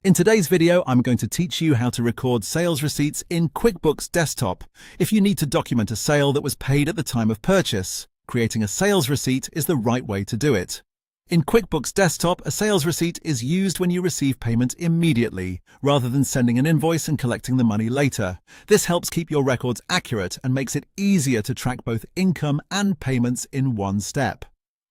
In today's video, I'm going to teach you how to record sales receipts in QuickBooks Desktop. If you need to document a sale that was paid at the time of purchase, creating a sales receipt is the right way to do it. In QuickBooks Desktop, a sales receipt is used when you receive payment immediately, rather than sending an invoice and collecting the money later. This helps keep your records accurate and makes it easier to track both income and payments in one step.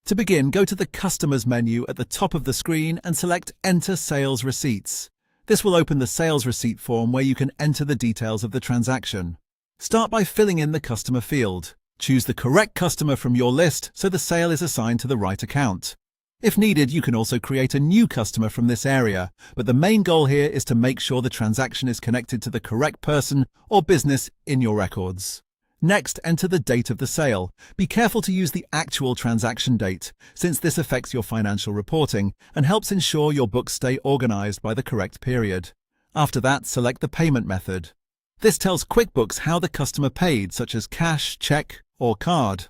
To begin, go to the Customers menu at the top of the screen and select Enter Sales Receipts. This will open the sales receipt form where you can enter the details of the transaction. Start by filling in the customer field. Choose the correct customer from your list so the sale is assigned to the right account. If needed, you can also create a new customer from this area, but the main goal here is to make sure the transaction is connected to the correct person or business in your records. Next, enter the date of the sale. Be careful to use the actual transaction date, since this affects your financial reporting and helps ensure your books stay organized by the correct period. After that, select the payment method. This tells QuickBooks how the customer paid, such as cash, check, or card.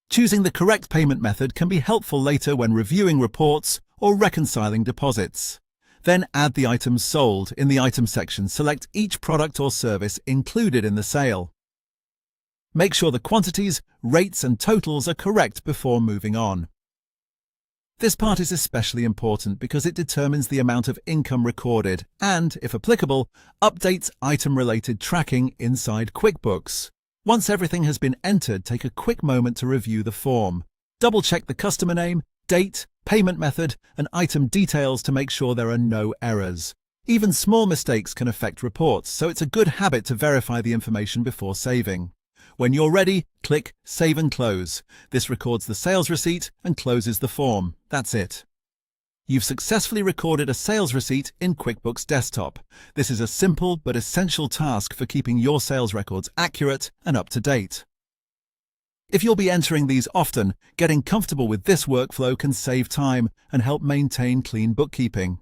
Choosing the correct payment method can be helpful later when reviewing reports or reconciling deposits. Then add the items sold. In the item section, select each product or service included in the sale. Make sure the quantities, rates, and totals are correct before moving on. This part is especially important because it determines the amount of income recorded and, if applicable, updates item-related tracking inside QuickBooks. Once everything has been entered, take a quick moment to review the form. Double-check the customer name, date, payment method, and item details to make sure there are no errors. Even small mistakes can affect reports, so it's a good habit to verify the information before saving. When you're ready, click Save and Close. This records the sales receipt and closes the form. That's it. You've successfully recorded a sales receipt in QuickBooks Desktop. This is a simple but essential task for keeping your sales records accurate and up to date. If you'll be entering these often, getting comfortable with this workflow can save time and help maintain clean bookkeeping.